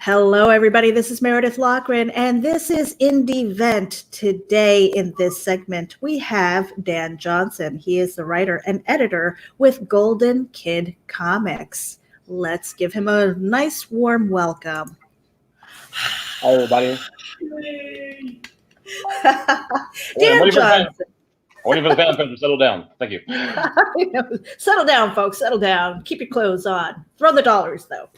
Hello, everybody. This is Meredith Lochran, and this is Indie Vent. Today, in this segment, we have Dan Johnson. He is the writer and editor with Golden Kid Comics. Let's give him a nice, warm welcome. Hi, everybody. Dan Johnson. Waiting for the fan to settle down. Thank you. Settle down, folks. Settle down. Keep your clothes on. Throw the dollars, though.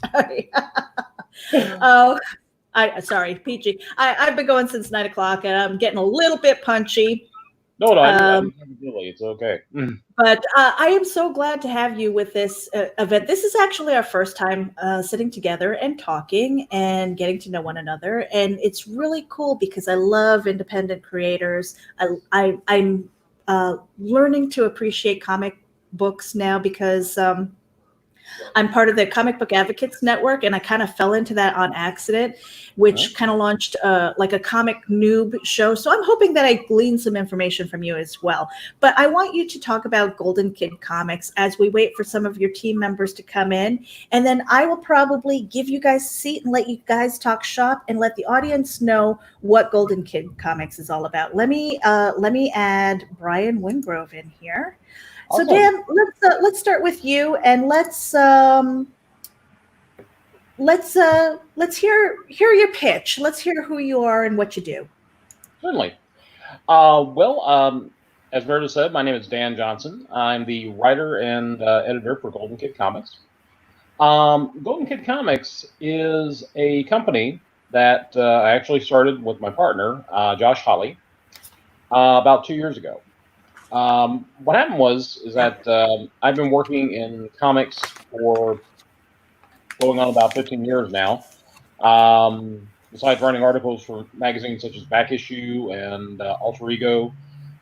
Sorry, PG. I've been going since 9 o'clock, and I'm getting a little bit punchy. No, it's okay. But I am so glad to have you with this event. This is actually our first time sitting together and talking and getting to know one another, and it's really cool because I love independent creators. I'm learning to appreciate comic books now because I'm part of the Comic Book Advocates Network, and I kind of fell into that on accident, which kind of launched like a comic noob show. So I'm hoping that I glean some information from you as well. But I want you to talk about Golden Kid Comics as we wait for some of your team members to come in. And then I will probably give you guys a seat and let you guys talk shop and let the audience know what Golden Kid Comics is all about. Let me add Brian Wingrove in here. Awesome. So Dan, let's start with you, and let's hear your pitch. Let's hear who you are and what you do. Certainly. As Meredith said, my name is Dan Johnson. I'm the writer and editor for Golden Kid Comics. Golden Kid Comics is a company that I actually started with my partner, Josh Hawley, about 2 years ago. What happened is that I've been working in comics for going on about 15 years now. Besides writing articles for magazines such as Back Issue and Alter Ego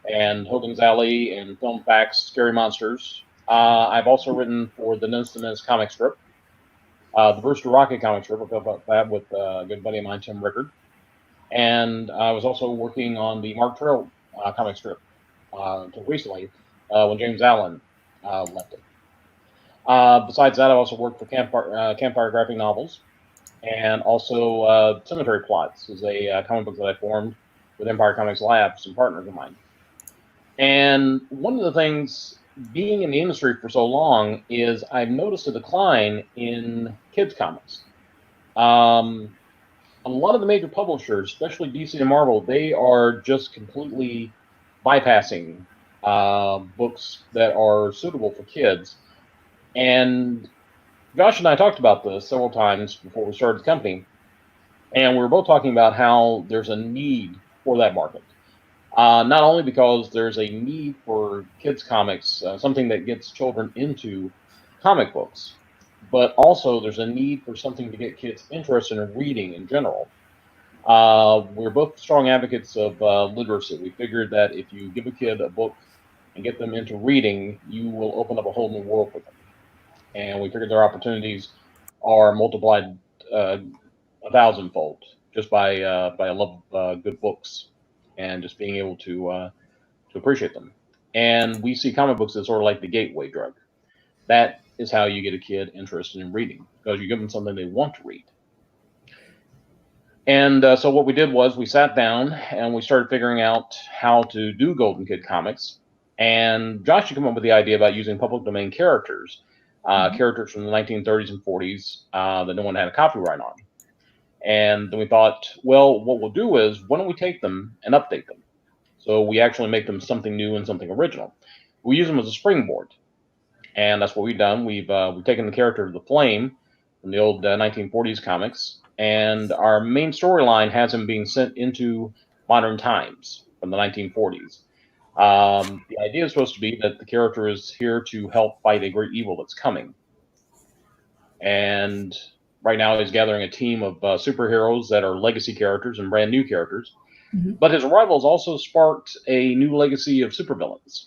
and Hogan's Alley and Film Facts, Scary Monsters. I've also written for the Nez to Nez comic strip, the Brewster Rocket comic strip. I'll talk about that with a good buddy of mine, Tim Rickard. And I was also working on the Mark Trail comic strip until recently, when James Allen left it. Besides that, I also worked for Campfire Graphic Novels, and also Cemetery Plots is a comic book that I formed with Empire Comics Lab, some partners of mine. And one of the things, being in the industry for so long, is I've noticed a decline in kids comics. A lot of the major publishers, especially DC and Marvel, they are just completely bypassing books that are suitable for kids. And Josh and I talked about this several times before we started the company, and we were both talking about how there's a need for that market. Not only because there's a need for kids comics, something that gets children into comic books, but also there's a need for something to get kids interested in reading in general. We're both strong advocates of literacy. We figured that if you give a kid a book and get them into reading, you will open up a whole new world for them. And we figured their opportunities are multiplied 1,000-fold just by a love of good books and just being able to appreciate them. And we see comic books as sort of like the gateway drug. That is how you get a kid interested in reading, because you give them something they want to read. And so what we did was we sat down and we started figuring out how to do Golden Kid Comics. And Josh had come up with the idea about using public domain characters, characters from the 1930s and 40s that no one had a copyright on. And then we thought, well, what we'll do is, why don't we take them and update them? So we actually make them something new and something original. We use them as a springboard. And that's what we've done. We've taken the character of the Flame from the old 1940s comics, and our main storyline has him being sent into modern times from the 1940s. The idea is supposed to be that the character is here to help fight a great evil that's coming. And right now he's gathering a team of superheroes that are legacy characters and brand new characters. Mm-hmm. But his arrival has also sparked a new legacy of supervillains.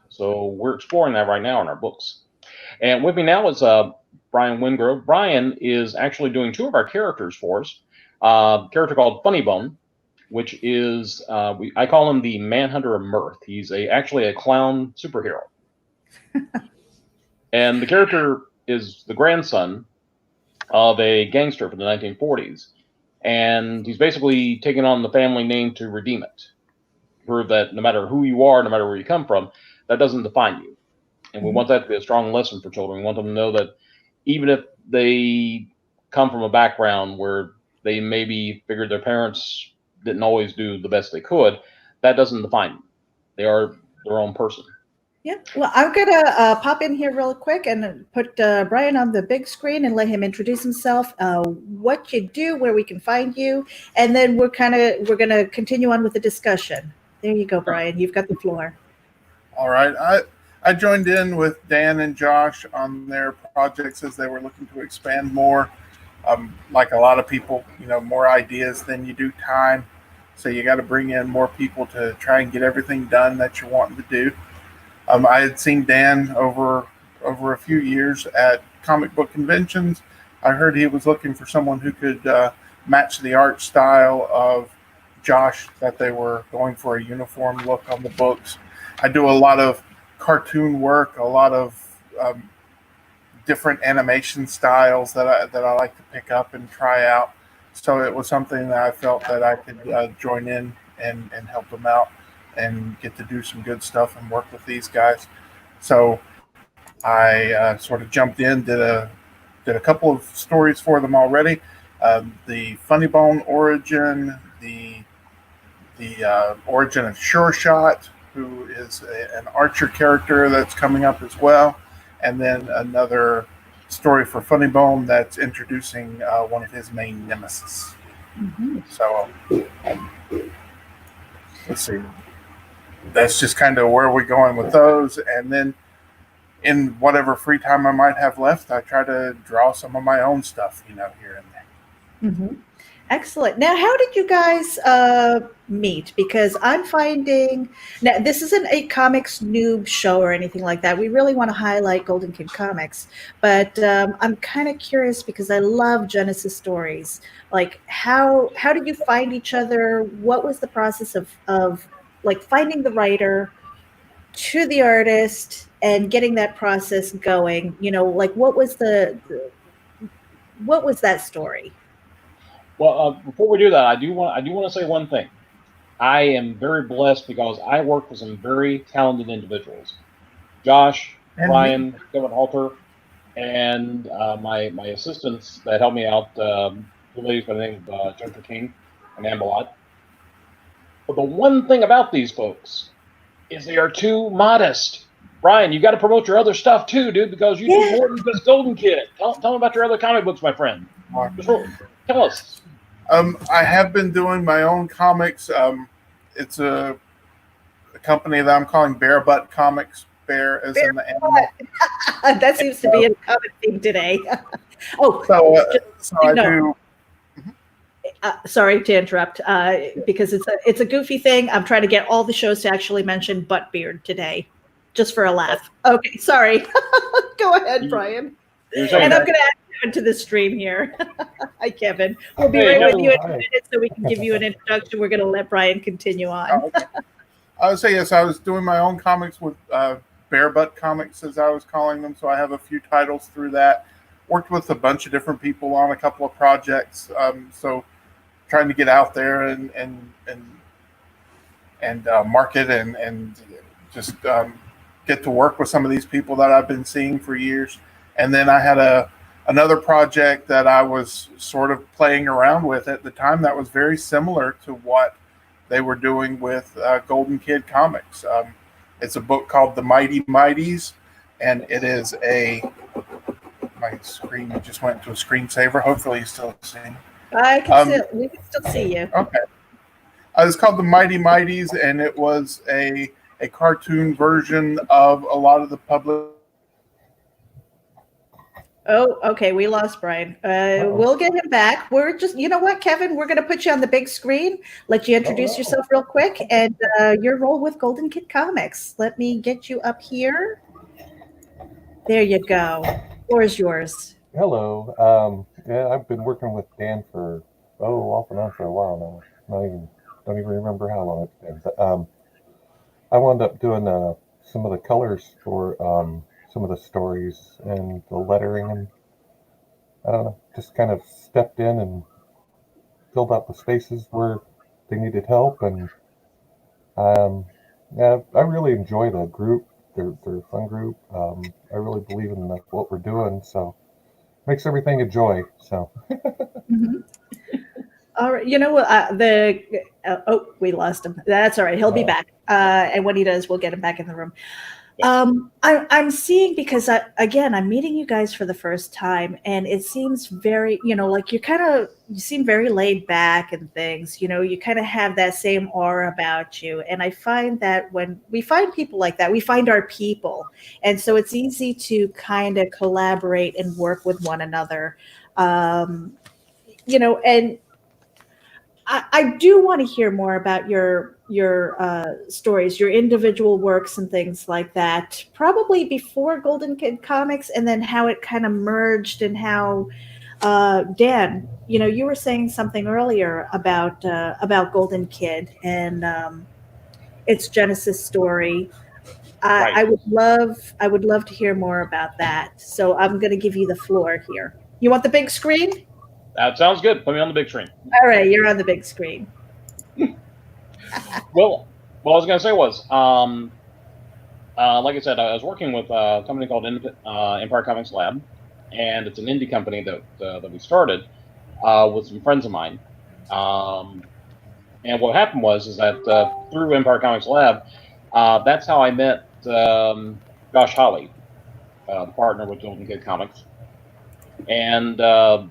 So we're exploring that right now in our books. And with me now is Brian Wingrove. Brian is actually doing two of our characters for us. A character called Funny Bone, which is, I call him the Manhunter of Mirth. He's actually a clown superhero. And the character is the grandson of a gangster from the 1940s. And he's basically taken on the family name to redeem it. Prove that no matter who you are, no matter where you come from, that doesn't define you. And we want that to be a strong lesson for children. We want them to know that even if they come from a background where they maybe figured their parents didn't always do the best they could, that doesn't define them. They are their own person. Yeah. Well, I'm gonna pop in here real quick and put Brian on the big screen and let him introduce himself, what you do, where we can find you, and then we're gonna continue on with the discussion. There you go, Brian. You've got the floor. All right. I joined in with Dan and Josh on their projects as they were looking to expand more. Like a lot of people, more ideas than you do time. So you got to bring in more people to try and get everything done that you're wanting to do. I had seen Dan over a few years at comic book conventions. I heard he was looking for someone who could match the art style of Josh, that they were going for a uniform look on the books. I do a lot of cartoon work, a lot of different animation styles that I like to pick up and try out. So it was something that I felt that I could join in and help them out and get to do some good stuff and work with these guys. So I sort of jumped in, did a couple of stories for them already. The Funny Bone origin, the origin of Sure Shot, who is an Archer character that's coming up as well, and then another story for Funny Bone that's introducing one of his main nemesis. So let's see. That's just kind of where we're going with those, and then in whatever free time I might have left, I try to draw some of my own stuff, here and there. Excellent. Now, how did you guys meet? Because I'm finding now this isn't a comics noob show or anything like that. We really want to highlight Golden Kid Comics, but I'm kind of curious because I love Genesis stories. Like, how did you find each other? What was the process of like finding the writer to the artist and getting that process going? Like what was that story? Well, before we do that, I do want to say one thing. I am very blessed because I work with some very talented individuals. Josh, And Brian, Kevin Halter, and my assistants that help me out, the ladies by the name of Jennifer King and Ambalot. But the one thing about these folks is they are too modest. Brian, you got to promote your other stuff too, dude, because you do more than just Golden Kid. Tell them about your other comic books, my friend. Tell us. I have been doing my own comics. It's a company that I'm calling Bear Butt Comics. Bear as in the animal. That seems to be a common theme today. So I do. Sorry to interrupt, because it's a goofy thing. I'm trying to get all the shows to actually mention butt beard today, just for a laugh. Okay, sorry. Go ahead, Brian. And I'm going to add Kevin to the stream here. Hi, Kevin. We'll be right with you in a minute so we can give you an introduction. We're going to let Brian continue on. Okay. I would say yes. I was doing my own comics with Bear Butt Comics, as I was calling them. So I have a few titles through that. Worked with a bunch of different people on a couple of projects. So trying to get out there and market and just get to work with some of these people that I've been seeing for years. And then I had another project that I was sort of playing around with at the time that was very similar to what they were doing with Golden Kid Comics. It's a book called The Mighty Mighties, and it is my screen just went to a screensaver. Hopefully you still see me. We can still see you. Okay. It's called The Mighty Mighties, and it was a cartoon version of a lot of the public. Oh, okay. We lost Brian. We'll get him back. We're just, you know what, Kevin? We're going to put you on the big screen, let you introduce yourself real quick, and your role with Golden Kid Comics. Let me get you up here. There you go. Floor is yours. Hello. Yeah, I've been working with Dan for off and on for a while now. Don't even remember how long it's been. But I wound up doing some of the colors for some of the stories and the lettering, and I don't know. just kind of stepped in and filled out the spaces where they needed help. And yeah, I really enjoy the group. They're a fun group. I really believe in what we're doing, so makes everything a joy. So Mhm. All right. We lost him. That's all right. He'll be back. And when he does, we'll get him back in the room. I'm seeing, because I'm meeting you guys for the first time, and it seems very, like you seem very laid back and things, you kind of have that same aura about you. And I find that when we find people like that, we find our people. And so it's easy to kind of collaborate and work with one another. And I do want to hear more about your stories, your individual works and things like that. Probably before Golden Kid Comics, and then how it kind of merged, and how Dan, you were saying something earlier about Golden Kid and its Genesis story. Right. I would love to hear more about that. So I'm going to give you the floor here. You want the big screen? That sounds good. Put me on the big screen. All right, you're on the big screen. Well, what I was going to say was, like I said, I was working with a company called Empire Comics Lab, and it's an indie company that we started with some friends of mine. And what happened is that through Empire Comics Lab, that's how I met Josh Hawley, the partner with Golden Kid Comics. And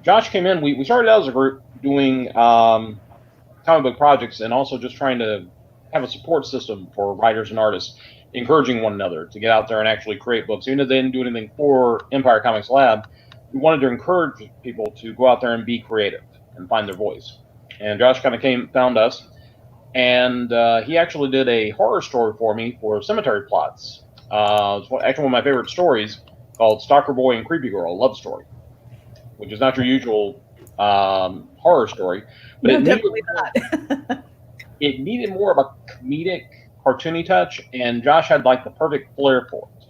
Josh came in. We started out as a group doing comic book projects, and also just trying to have a support system for writers and artists, encouraging one another to get out there and actually create books. Even if they didn't do anything for Empire Comics Lab, we wanted to encourage people to go out there and be creative and find their voice. And Josh kind of found us, and he actually did a horror story for me for Cemetery Plots. It's actually one of my favorite stories, called Stalker Boy and Creepy Girl, a love story, which is not your usual horror story, but No, definitely not. it needed more of a comedic, cartoony touch, and Josh had like the perfect flair for it.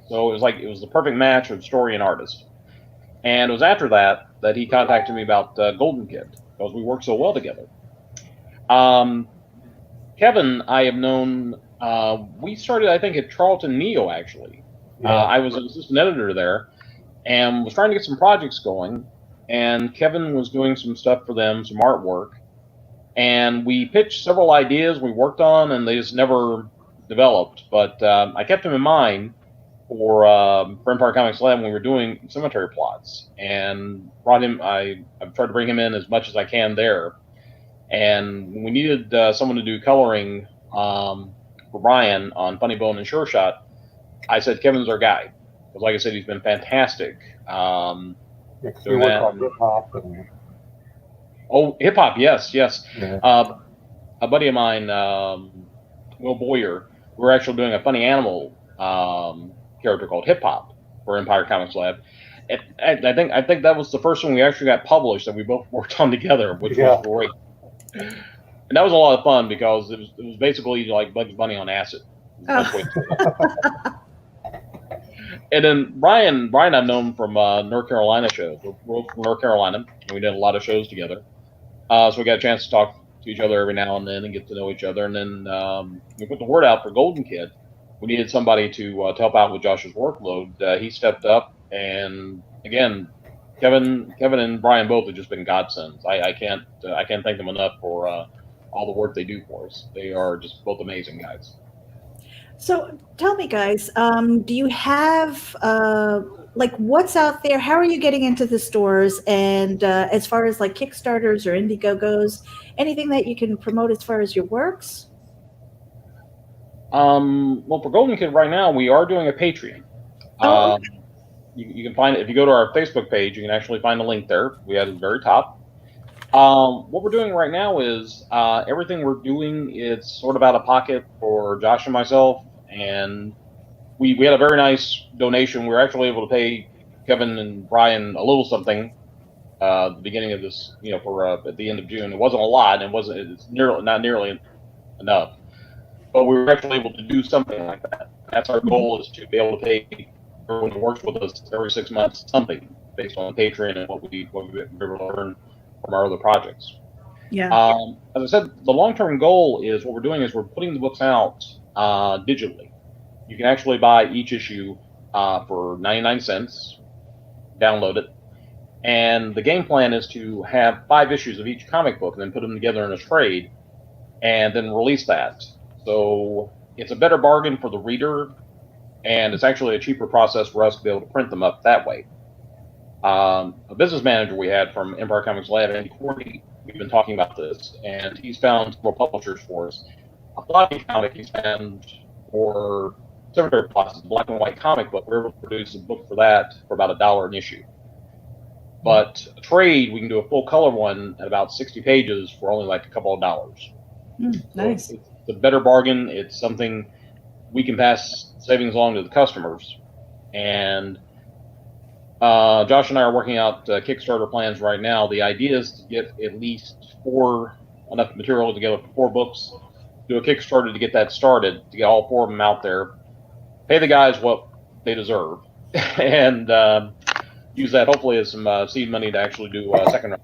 So it was the perfect match of story and artist. And it was after that he contacted me about Golden Kid, because we worked so well together. Kevin, I have known. We started, I think, at Charlton Neo, actually. yeah, I was an assistant editor there, and was trying to get some projects going. And Kevin was doing some stuff for them, some artwork. And we pitched several ideas we worked on, and they just never developed. But I kept him in mind for Empire Comics Lab when we were doing Cemetery Plots, and brought him. I've tried to bring him in as much as I can there. And when we needed someone to do coloring for Brian on Funny Bone and Sure Shot, I said Kevin's our guy. Because like I said, he's been fantastic. yeah, 'cause we work on hip hop and Oh, hip hop, yes. yeah, A buddy of mine, Will Boyer, we're actually doing a funny animal character called Hip Hop for Empire Comics Lab. I think that was the first one we actually got published that we both worked on together, which Yeah. was great. And that was a lot of fun, because it was basically like Bugs Bunny on acid. And then Brian I've known from North Carolina shows. We're from North Carolina, and we did a lot of shows together. So we got a chance to talk to each other every now and then and get to know each other. And then we put the word out for Golden Kid. We needed somebody to help out with Josh's workload. He stepped up, and again, Kevin and Brian both have just been godsends. I can't thank them enough for all the work they do for us. They are just both amazing guys. So tell me, guys, do you have what's out there? How are you getting into the stores? And as far as like Kickstarters or Indiegogo's, anything that you can promote as far as your works? Well, for Golden Kid right now, we are doing a Patreon. Oh, okay. You can find it if you go to our Facebook page. You can actually find the link there. We have it at the very top. What we're doing right now is everything we're doing is sort of out of pocket for Josh and myself, and we had a very nice donation. We were actually able to pay Kevin and Brian a little something at the beginning of this, for at the end of June. It wasn't a lot, and it's not nearly enough, but we were actually able to do something like that. That's our goal, is to be able to pay everyone who works with us every 6 months something. based on Patreon and what we've been able to learn from our other projects. Yeah. As I said, the long-term goal is what we're doing is we're putting the books out digitally. You can actually buy each issue for 99 cents, download it, and the game plan is to have 5 issues of each comic book and then put them together in a trade and then release that. So it's a better bargain for the reader, and it's actually a cheaper process for us to be able to print them up that way. A business manager we had from Empire Comics Lab, Andy Cordy, we've been talking about this, and he's found several publishers for us. A floppy comic he's found for Cemetery Plots, a black and white comic book. We're able to produce a book for that for about $1 an issue. But a trade, we can do a full color one at about 60 pages for only like a couple of dollars. Nice. So it's a better bargain. It's something we can pass savings along to the customers. And Josh and I are working out Kickstarter plans right now. The idea is to get at least enough material together for 4 books, do a Kickstarter to get that started, to get all 4 of them out there, pay the guys what they deserve, and use that hopefully as some seed money to actually do second round.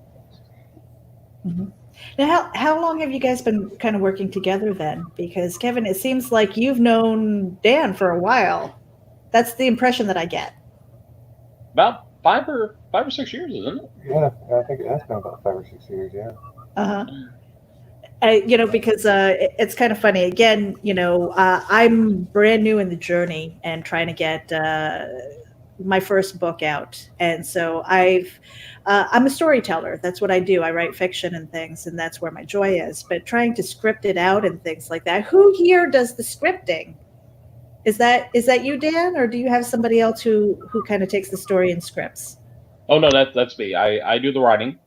Mm-hmm. Now, how long have you guys been kind of working together then? Because Kevin, it seems like you've known Dan for a while. That's the impression that I get. About 5 or 6 years, isn't it? Yeah, I think it has been about 5 or 6 years. Yeah. Because it's kind of funny. Again, I'm brand new in the journey and trying to get my first book out, and so I'm a storyteller. That's what I do. I write fiction and things, and that's where my joy is. But trying to script it out and things like that. Who here does the scripting? Is that you, Dan, or do you have somebody else who kind of takes the story and scripts? Oh no, that's me. I do the writing.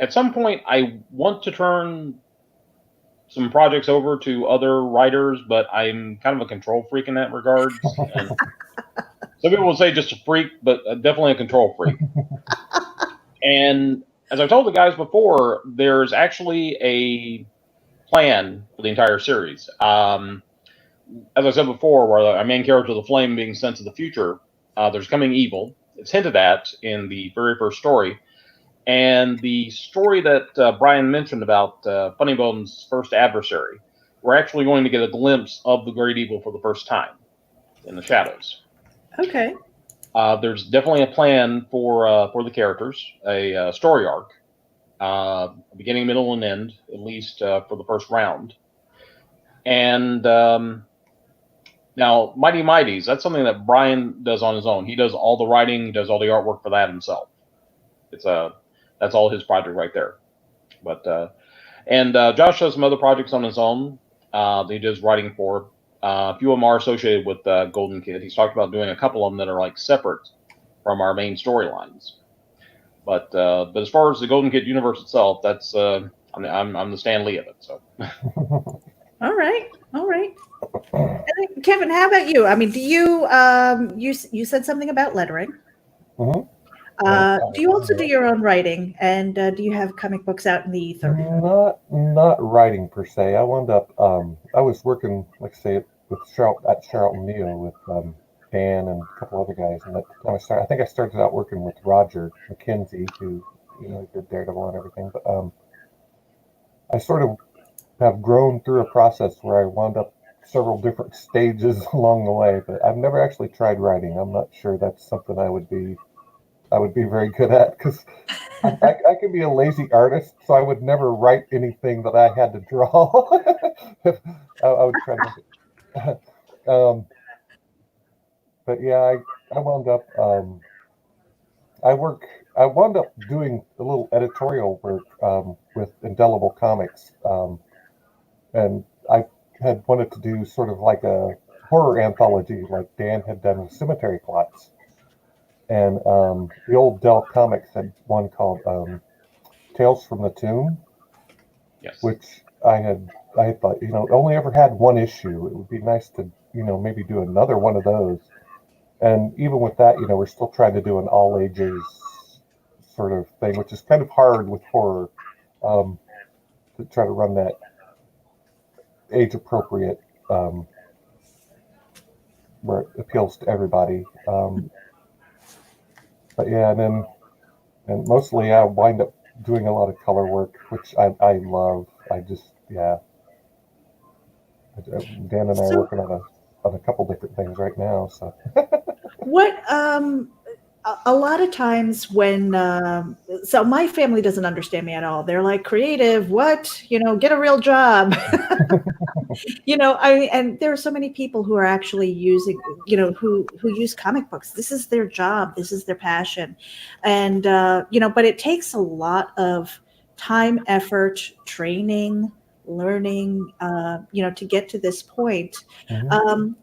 At some point, I want to turn some projects over to other writers, but I'm kind of a control freak in that regard. And some people will say just a freak, but definitely a control freak. And as I've told the guys before, there's actually a plan for the entire series. As I said before, where our main character, the Flame, being sent to the future, there's coming evil. It's hinted at in the very first story. And the story that Brian mentioned about Funny Bone's first adversary, we're actually going to get a glimpse of the great evil for the first time in the shadows. Okay. There's definitely a plan for the characters, a story arc, beginning, middle, and end, at least for the first round. And now, Mighty Mighties, that's something that Brian does on his own. He does all the writing, he does all the artwork for that himself. That's all his project right there. But Josh does some other projects on his own that he does writing for. A few of them are associated with Golden Kid. He's talked about doing a couple of them that are like separate from our main storylines. But as far as the Golden Kid universe itself, that's I'm the Stan Lee of it. So. All right. And then, Kevin, how about you? I mean, do you you said something about lettering? Mm-hmm. Do you also do your own writing, and do you have comic books out in the ether? Not writing per se. I wound up I was working, like I say, with Charlton Neo with Dan and a couple other guys, and I think I started out working with Roger McKenzie, who did Daredevil and everything. But I sort of have grown through a process where I wound up several different stages along the way, but I've never actually tried writing. I'm not sure that's something I would be very good at, because I can be a lazy artist, so I would never write anything that I had to draw. I would try to. But yeah, I wound up. I wound up doing a little editorial work with Indelible Comics, and I had wanted to do sort of like a horror anthology, like Dan had done with Cemetery Plots. And the old Dell Comics had one called Tales from the Tomb, yes. Which I had thought, only ever had one issue. It would be nice to, maybe do another one of those. And even with that, we're still trying to do an all ages sort of thing, which is kind of hard with horror, to try to run that age appropriate, where it appeals to everybody. but yeah, and mostly I wind up doing a lot of color work, which I love. I just, yeah. Dan and I are So working on a couple different things right now. So what a lot of times when so my family doesn't understand me at all. They're like, creative, what? Get a real job. And there are so many people who are actually using, who use comic books. This is their job. This is their passion. And, but it takes a lot of time, effort, training, learning, to get to this point. mhm.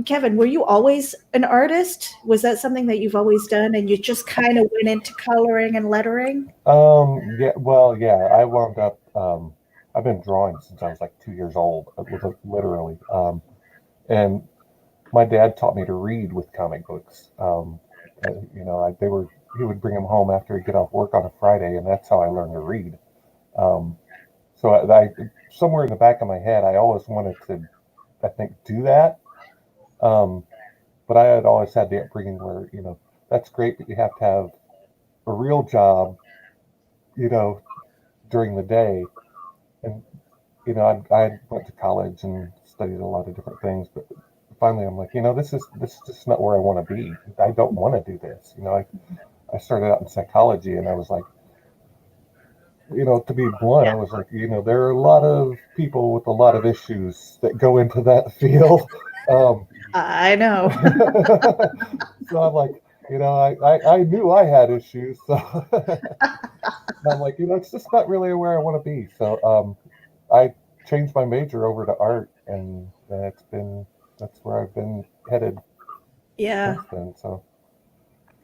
Kevin, were you always an artist? Was that something that you've always done and you just kind of went into coloring and lettering? Yeah, well, yeah, I wound up, I've been drawing since I was like 2 years old, literally. And my dad taught me to read with comic books. He would bring them home after he'd get off work on a Friday, and that's how I learned to read. Um, so somewhere in the back of my head, I always wanted to, I think, do that. Um, but I had always had the upbringing where, that's great, but you have to have a real job, you know, during the day. And, I went to college and studied a lot of different things, but finally I'm like, this is just not where I want to be. I don't want to do this. I started out in psychology and I was like, to be blunt, I Yeah, was like, there are a lot of people with a lot of issues that go into that field. Um, I know. so I'm like, I knew I had issues. So I'm like, it's just not really where I want to be. So I changed my major over to art, and that's where I've been headed Yeah. since then. So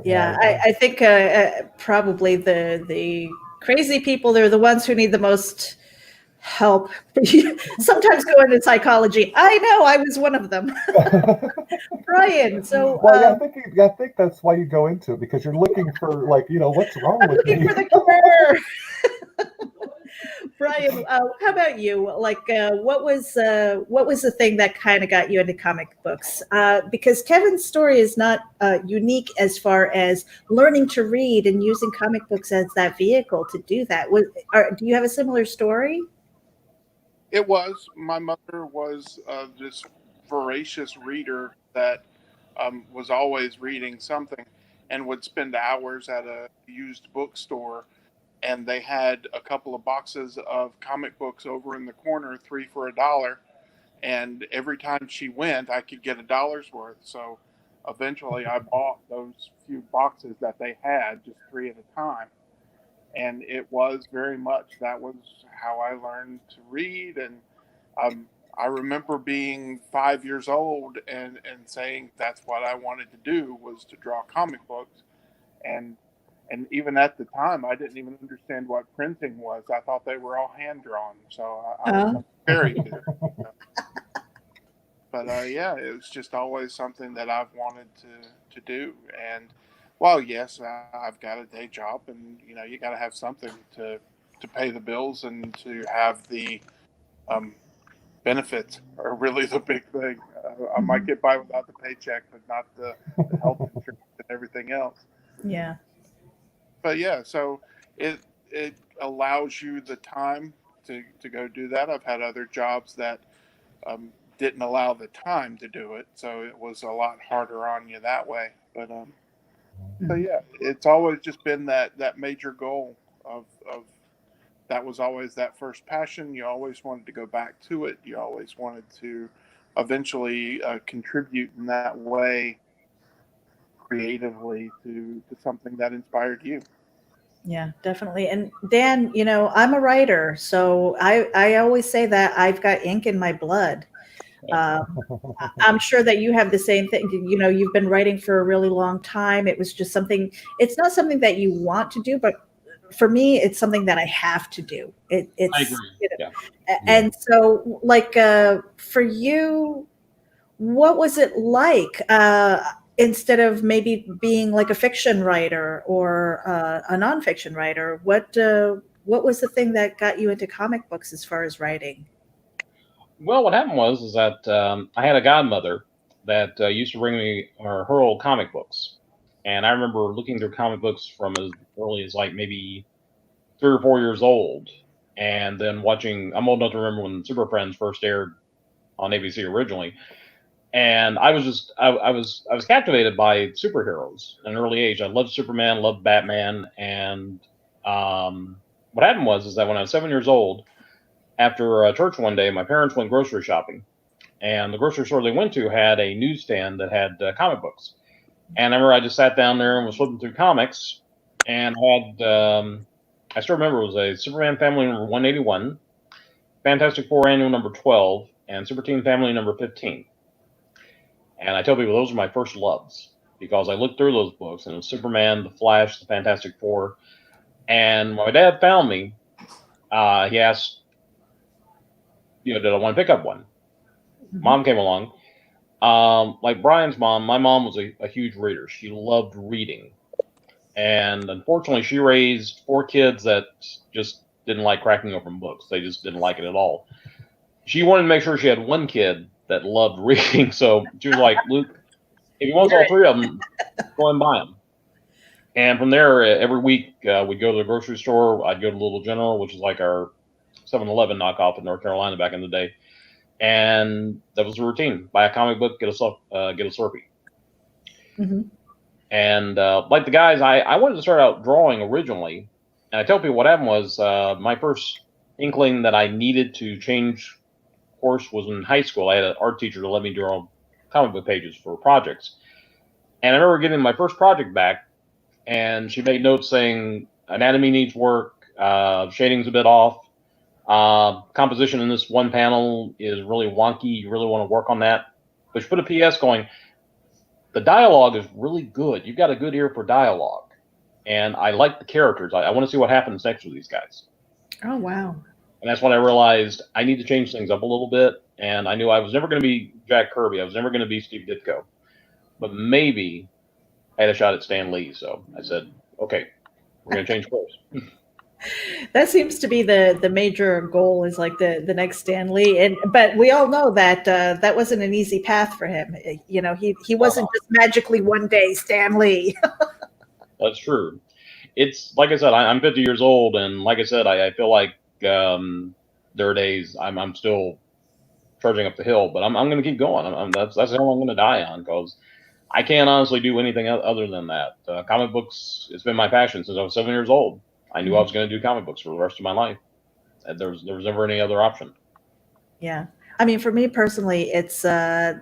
Yeah, yeah, I think probably the crazy people, they're the ones who need the most help. Sometimes go into psychology. I know, I was one of them. Brian, so well, yeah, I think that's why you go into it, because you're looking for, like, what's wrong I'm with looking me. for the cure. Brian, how about you? Like, what was the thing that kind of got you into comic books? Because Kevin's story is not unique as far as learning to read and using comic books as that vehicle to do that. Do you have a similar story? It was. My mother was this voracious reader that was always reading something and would spend hours at a used bookstore. And they had a couple of boxes of comic books over in the corner, three for $1. And every time she went, I could get $1's worth. So eventually I bought those few boxes that they had, just three at a time. And it was very much, that was how I learned to read. And I remember being 5 years old and saying that's what I wanted to do, was to draw comic books. And and even at the time, I didn't even understand what printing was. I thought they were all hand drawn. So I was Uh, very good. But yeah, it was just always something that I've wanted to do. And well, yes, I've got a day job, and you got to have something to pay the bills and to have the um, benefits are really the big thing. I might mhm. get by without the paycheck, but not the health insurance and everything else. Yeah. But yeah, so it allows you the time to go do that. I've had other jobs that um, didn't allow the time to do it, so it was a lot harder on you that way. But so Mhm. yeah, it's always just been that major goal of that was always that first passion. You always wanted to go back to it. You always wanted to eventually contribute in that way creatively to something that inspired you. Yeah, definitely. And Dan, I'm a writer, so I always say that I've got ink in my blood. Um, I'm sure that you have the same thing. You've been writing for a really long time. It was just something, it's not something that you want to do, but for me, it's something that I have to do. I agree. Yeah. Yeah. And so like, for you, what was it like, instead of maybe being like a fiction writer or a nonfiction writer? What was the thing that got you into comic books as far as writing? Well, what happened was is that I had a godmother that used to bring me her old comic books, and I remember looking through comic books from as early as like maybe 3 or 4 years old, and then watching. I'm old enough to remember when Super Friends first aired on ABC originally, and I was captivated by superheroes at an early age. I loved Superman, loved Batman, and what happened was is that when I was 7 years old, after church one day, my parents went grocery shopping, and the grocery store they went to had a newsstand that had comic books. And I remember I just sat down there and was flipping through comics, and had I still remember it was a Superman Family number 181, Fantastic Four Annual number 12, and Super Team Family number 15. And I tell people those are my first loves because I looked through those books and it was Superman, the Flash, the Fantastic Four. And when my dad found me, he asked, did I want to pick up one? Mom came along. Like Brian's mom, my mom was a huge reader. She loved reading. And unfortunately, she raised 4 kids that just didn't like cracking open books. They just didn't like it at all. She wanted to make sure she had one kid that loved reading. So she was like, Luke, if you want all 3 of them, go and buy them. And from there, every week, we'd go to the grocery store. I'd go to Little General, which is like our 7-Eleven knockoff in North Carolina back in the day. And that was the routine. Buy a comic book, get a Slurpee. Mm-hmm. And like the guys, I wanted to start out drawing originally. And I tell people what happened was my first inkling that I needed to change course was in high school. I had an art teacher to let me draw comic book pages for projects. And I remember getting my first project back, and she made notes saying anatomy needs work, shading's a bit off, composition in this one panel is really wonky. You really want to work on that. But she put a PS going, the dialogue is really good. You've got a good ear for dialogue. And I like the characters. I want to see what happens next with these guys. Oh, wow. And that's when I realized I need to change things up a little bit. And I knew I was never going to be Jack Kirby. I was never going to be Steve Ditko. But maybe I had a shot at Stan Lee. So I said, okay, we're going to change course. That seems to be the major goal, is like the next Stan Lee. But we all know that that wasn't an easy path for him. He wasn't just magically one day Stan Lee. That's true. It's like I said, I'm 50 years old. And like I said, I feel like there are days I'm still trudging up the hill, but I'm going to keep going. That's the hill I'm going to die on, because I can't honestly do anything other than that. Comic books, it's been my passion since I was 7 years old. I knew I was going to do comic books for the rest of my life. There was never any other option. Yeah. I mean, for me personally, it's I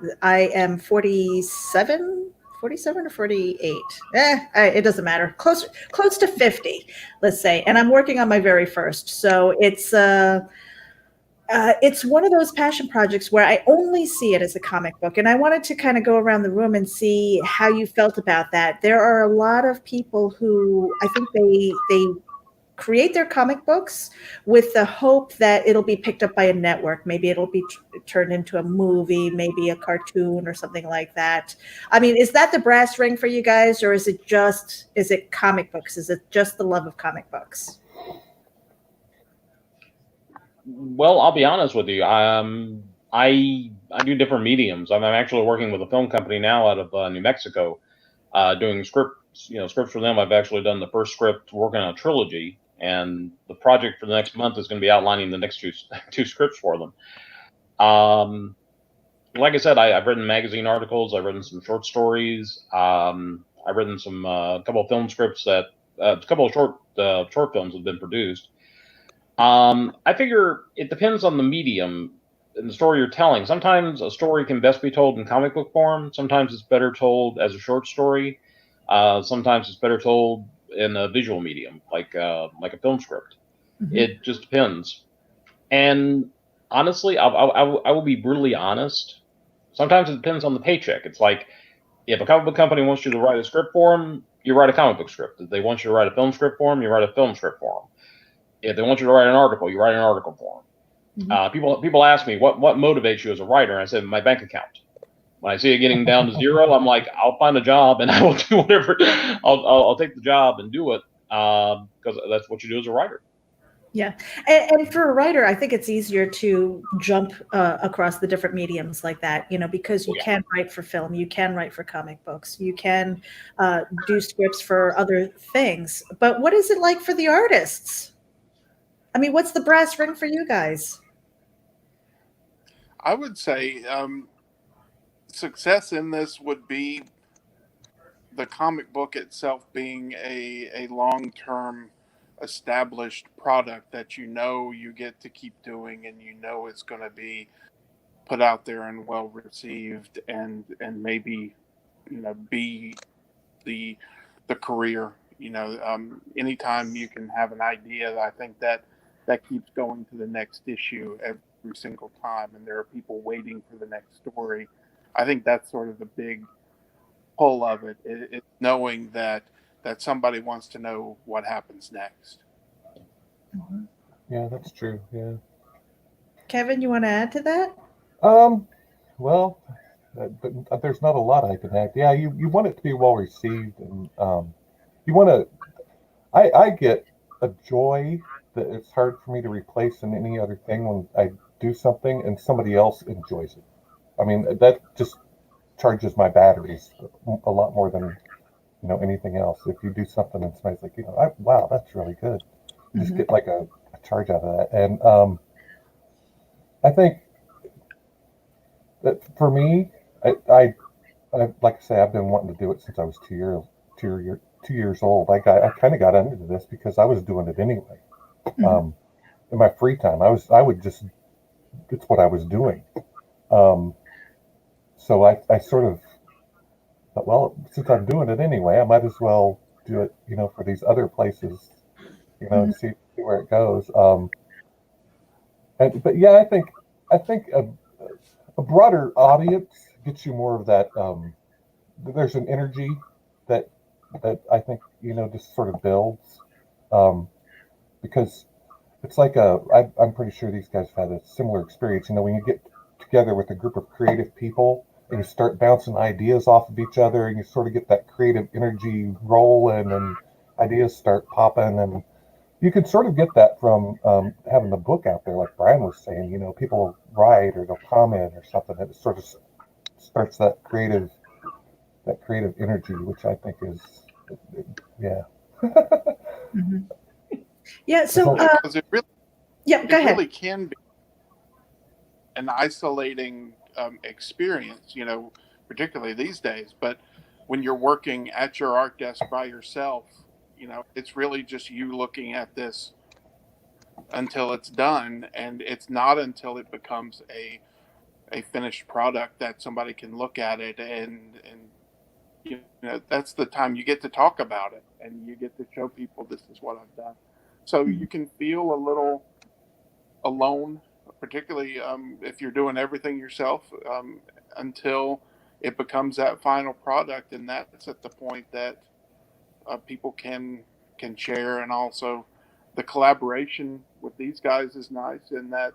am 47 or 48. It doesn't matter. Close to 50, let's say. And I'm working on my very first. So it's one of those passion projects where I only see it as a comic book. And I wanted to kind of go around the room and see how you felt about that. There are a lot of people who I think they create their comic books with the hope that it'll be picked up by a network. Maybe it'll be turned into a movie, maybe a cartoon or something like that. I mean, is that the brass ring for you guys, or is it comic books? Is it just the love of comic books? Well, I'll be honest with you. I do different mediums. I'm actually working with a film company now out of New Mexico, doing scripts for them. I've actually done the first script, working on a trilogy, and the project for the next month is going to be outlining the next two scripts for them. Like I said, I've written magazine articles. I've written some short stories. I've written some couple of film scripts a couple of short films have been produced. I figure it depends on the medium and the story you're telling. Sometimes a story can best be told in comic book form. Sometimes it's better told as a short story. Sometimes it's better told in a visual medium, like a film script. Mm-hmm. It just depends. And honestly, I will be brutally honest. Sometimes it depends on the paycheck. It's like, if a comic book company wants you to write a script for them, you write a comic book script. If they want you to write a film script for them, you write a film script for them. If they want you to write an article, you write an article for them. Mm-hmm. People ask me, what motivates you as a writer? And I said, my bank account. When I see it getting down to zero, I'm like, I'll find a job and I will do whatever. I'll take the job and do it, because that's what you do as a writer. Yeah. And for a writer, I think it's easier to jump across the different mediums like that, because you Yeah. can write for film, you can write for comic books, you can do scripts for other things. But what is it like for the artists? I mean, what's the brass ring for you guys? I would say success in this would be the comic book itself being a long term established product that you get to keep doing, and it's going to be put out there and well received, and maybe be the career. Anytime you can have an idea, I think that keeps going to the next issue every single time, and there are people waiting for the next story. I think that's sort of the big pull of it. It's knowing that somebody wants to know what happens next. Yeah, that's true. Yeah. Kevin, you want to add to that? Well, but there's not a lot I can add. Yeah, you want it to be well received, and you want to. I get a joy that it's hard for me to replace in any other thing when I do something and somebody else enjoys it. I mean, that just charges my batteries a lot more than anything else. If you do something and somebody's like, wow, that's really good. You just get like a charge out of that, and I think that for me, I like I say, I've been wanting to do it since I was 2 years old. I kind of got into this because I was doing it anyway. In my free time, it's what I was doing. So I sort of thought, well, since I'm doing it anyway, I might as well do it, for these other places, and see where it goes. But yeah, I think a broader audience gets you more of that. There's an energy that I think just sort of builds, because it's like I'm pretty sure these guys have had a similar experience. When you get together with a group of creative people and you start bouncing ideas off of each other, and you sort of get that creative energy rolling, and ideas start popping, and you can sort of get that from having the book out there, like Brian was saying. People write or they'll comment or something, and it sort of starts that creative energy, which I think is, yeah. Yeah. So, Because it really, yeah, go it ahead. really can be an isolating experience, particularly these days. But when you're working at your art desk by yourself, it's really just you looking at this until it's done, and it's not until it becomes a finished product that somebody can look at it, and that's the time you get to talk about it, and you get to show people this is what I've done. So you can feel a little alone, particularly if you're doing everything yourself, until it becomes that final product, and that's at the point that people can share. And also the collaboration with these guys is nice in that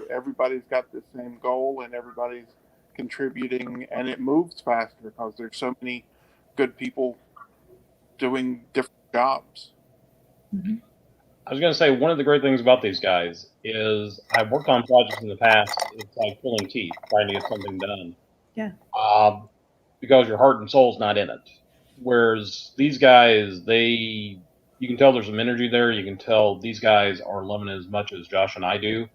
everybody's got the same goal and everybody's contributing, and it moves faster because there's so many good people doing different jobs. I was going to say, one of the great things about these guys is I've worked on projects in the past. It's like pulling teeth, trying to get something done. Yeah. Because your heart and soul's not in it. Whereas these guys, you can tell there's some energy there. You can tell these guys are loving it as much as Josh and I do.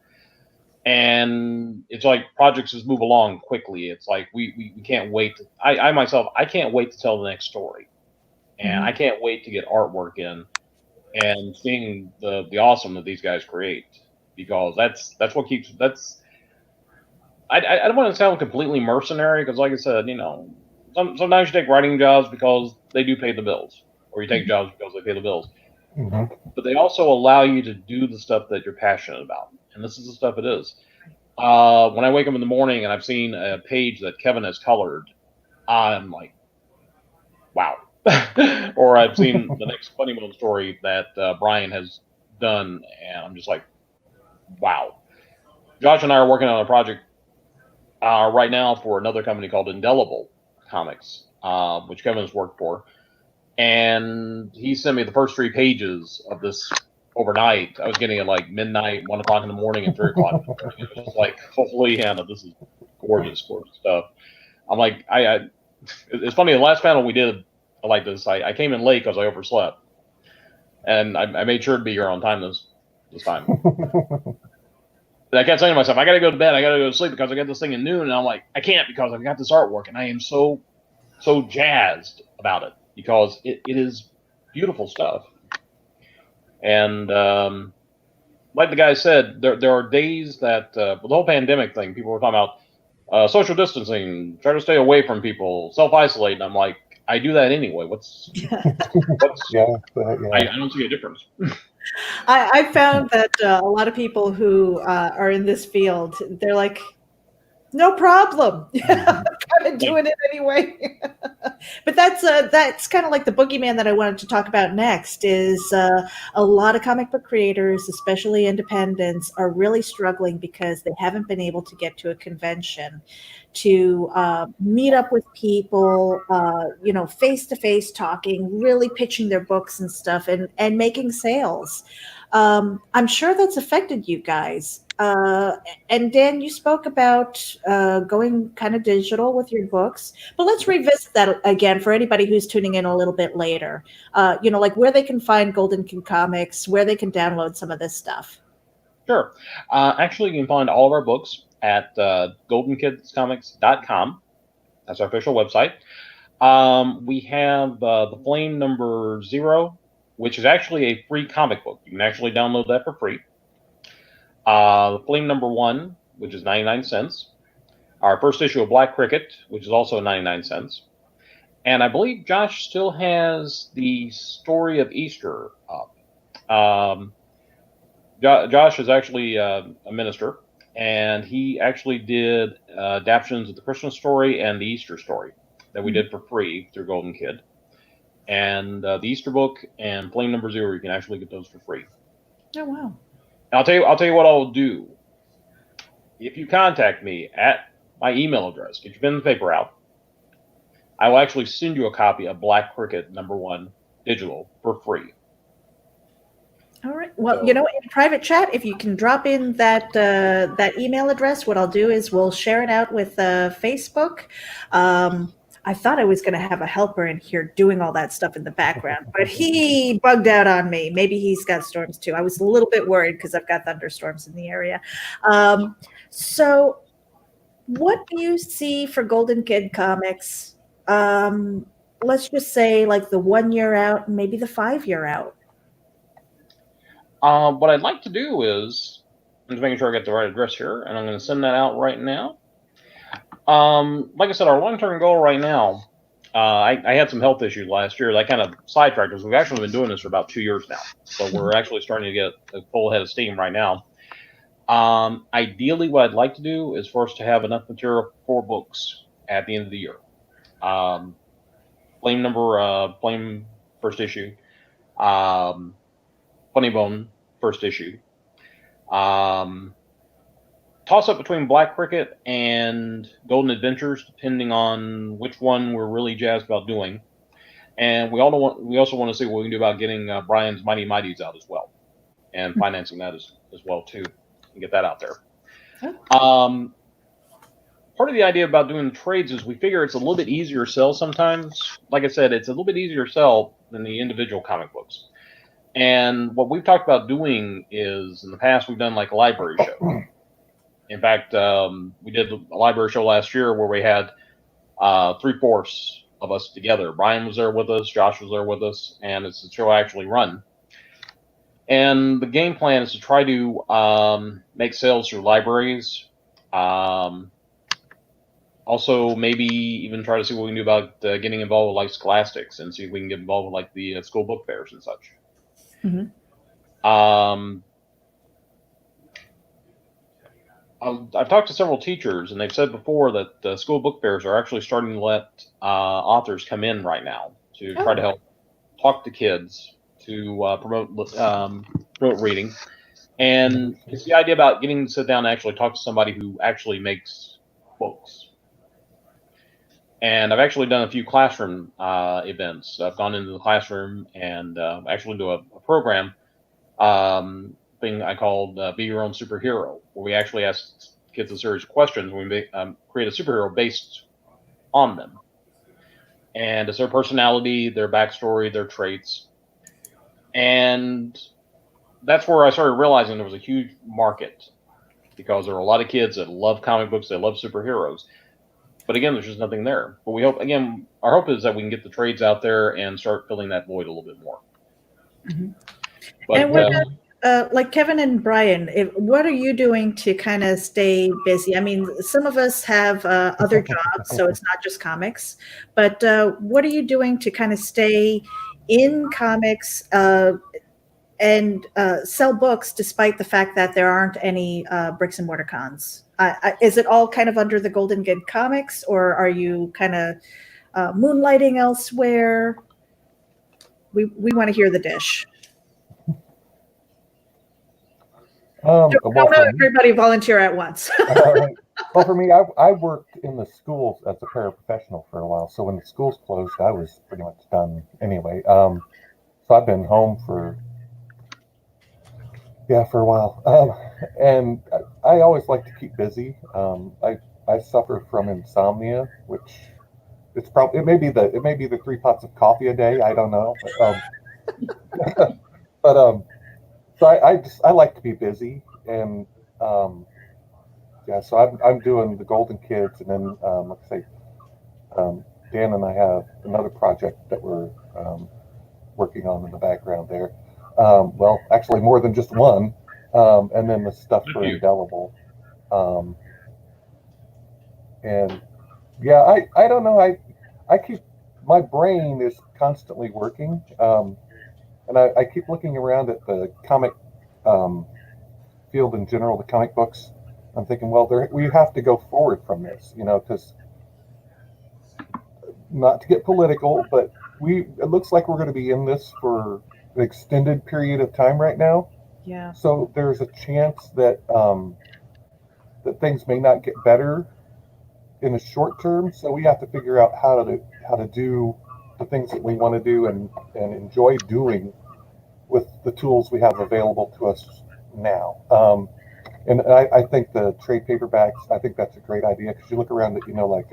And it's like projects just move along quickly. It's like we can't wait. I myself, I can't wait to tell the next story. And I can't wait to get artwork in and seeing the awesome that these guys create, because that's what keeps I don't want to sound completely mercenary, because like I said, sometimes you take writing jobs because they do pay the bills, or you take jobs because they pay the bills. But they also allow you to do the stuff that you're passionate about, and this is the stuff it is. When I wake up in the morning and I've seen a page that Kevin has colored, I'm like, wow. Or I've seen the next Funny Bone story that Brian has done, and I'm just like, wow. Josh and I are working on a project right now for another company called Indelible Comics, which Kevin's worked for. And he sent me the first 3 pages of this overnight. I was getting it like midnight, 1 o'clock in the morning, and 3 o'clock in the morning. It was just like, holy Hannah, this is gorgeous, gorgeous stuff. I'm like, it's funny. The last panel we did like this, I came in late because I overslept, and I made sure to be here on time this time. But I kept saying to myself, I got to go to bed. I got to go to sleep because I got this thing at noon, and I'm like, I can't because I've got this artwork, and I am so jazzed about it because it is beautiful stuff. And like the guy said, there are days that with the whole pandemic thing, people were talking about social distancing, try to stay away from people, self-isolate. And I'm like, I do that anyway. What's Yeah. I don't see a difference. I found that a lot of people who are in this field, they're like, no problem. I'm kind of doing it anyway. But that's kind of like the boogeyman that I wanted to talk about next is a lot of comic book creators, especially independents, are really struggling because they haven't been able to get to a convention to meet up with people, face to face talking, really pitching their books and stuff and making sales. I'm sure that's affected you guys. And Dan, you spoke about going kind of digital with your books, but let's revisit that again for anybody who's tuning in a little bit later. Like where they can find Golden Kid Comics, where they can download some of this stuff. Sure. Actually, you can find all of our books at goldenkidscomics.com. That's our official website. We have the Flame number 0, which is actually a free comic book. You can actually download that for free. The Flame number 1, which is 99 cents. Our first issue of Black Cricket, which is also 99 cents. And I believe Josh still has the Story of Easter up. Josh is actually a minister, and he actually did adaptations of the Christmas story and the Easter story that we did for free through Golden Kid. And the Easter book and Flame number 0, you can actually get those for free. Oh, wow. And I'll tell you what I'll do. If you contact me at my email address, get your pen and paper out, I will actually send you a copy of Black Cricket number 1 digital for free. All right. Well, in private chat, if you can drop in that email address, what I'll do is we'll share it out with Facebook. I thought I was going to have a helper in here doing all that stuff in the background, but he bugged out on me. Maybe he's got storms too. I was a little bit worried because I've got thunderstorms in the area. So what do you see for Golden Kid Comics? Let's just say like the 1 year out, maybe the 5 year out. What I'd like to do is, I'm just making sure I get the right address here, and I'm going to send that out right now. Like I said, our long-term goal right now, I had some health issues last year that kind of sidetracked us. We've actually been doing this for about 2 years now, so we're actually starting to get a full head of steam right now. Ideally, what I'd like to do is for us to have enough material for 4 books at the end of the year. Flame first issue, Funny Bone first issue. Toss up between Black Cricket and Golden Adventures, depending on which one we're really jazzed about doing. And we also want to see what we can do about getting Brian's Mighty Mighties out as well, and financing that as well too, and get that out there. Part of the idea about doing trades is we figure it's a little bit easier to sell sometimes. Like I said, it's a little bit easier to sell than the individual comic books. And what we've talked about doing is, in the past, we've done like a library show. In fact, we did a library show last year where we had 3/4 of us together. Brian was there with us, Josh was there with us, and it's a show I actually run. And the game plan is to try to make sales through libraries. Also, maybe even try to see what we can do about getting involved with like Scholastics and see if we can get involved with like the school book fairs and such. Mm-hmm. I've talked to several teachers, and they've said before that the school book fairs are actually starting to let authors come in right now to try to help talk to kids to promote reading. And it's the idea about getting to sit down and actually talk to somebody who actually makes books. And I've actually done a few classroom events. I've gone into the classroom and actually do a program thing I called Be Your Own Superhero, where we actually ask kids a series of questions when we create a superhero based on them. And it's their personality, their backstory, their traits. And that's where I started realizing there was a huge market, because there are a lot of kids that love comic books, they love superheroes. But again, there's just nothing there. But we hope, again, our hope is that we can get the trades out there and start filling that void a little bit more. Mm-hmm. But, and what about, like Kevin and Brian, what are you doing to kind of stay busy? I mean, some of us have other jobs, so it's not just comics. But what are you doing to kind of stay in comics and sell books, despite the fact that there aren't any bricks and mortar cons? Is it all kind of under the Golden Kid Comics, or are you kind of moonlighting elsewhere? We want to hear the dish. Don't everybody volunteer at once. Well, for me, I worked in the schools as a paraprofessional for a while. So when the schools closed, I was pretty much done anyway. So I've been home for a while. And I always like to keep busy. I suffer from insomnia, which it may be the 3 pots of coffee a day. I don't know. But so I like to be busy, and so I'm doing the Golden Kids, and then like I say, Dan and I have another project that we're working on in the background there. Well, actually more than just one, and then the stuff for Indelible. And yeah, I don't know. I keep, my brain is constantly working. And I keep looking around at the comic field in general, the comic books. I'm thinking, well, we have to go forward from this, because not to get political, but it looks like we're going to be in this for an extended period of time right now. Yeah. So there's a chance that that things may not get better in the short term. So we have to figure out how to do the things that we want to do and enjoy doing with the tools we have available to us now. And I think the trade paperbacks, I think that's a great idea, because you look around at, like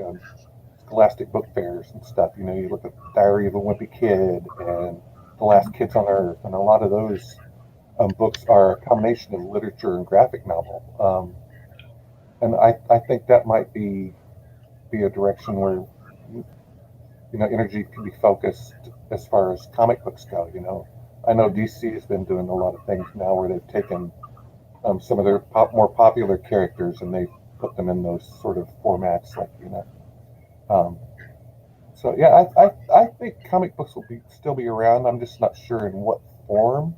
Scholastic book fairs and stuff, you look at Diary of a Wimpy Kid and The Last Kids on Earth, and a lot of those books are a combination of literature and graphic novel. And I think that might be a direction where energy can be focused as far as comic books go. I know DC has been doing a lot of things now where they've taken some of their more popular characters and they put them in those sort of formats, like so yeah, I think comic books will still be around. I'm just not sure in what form.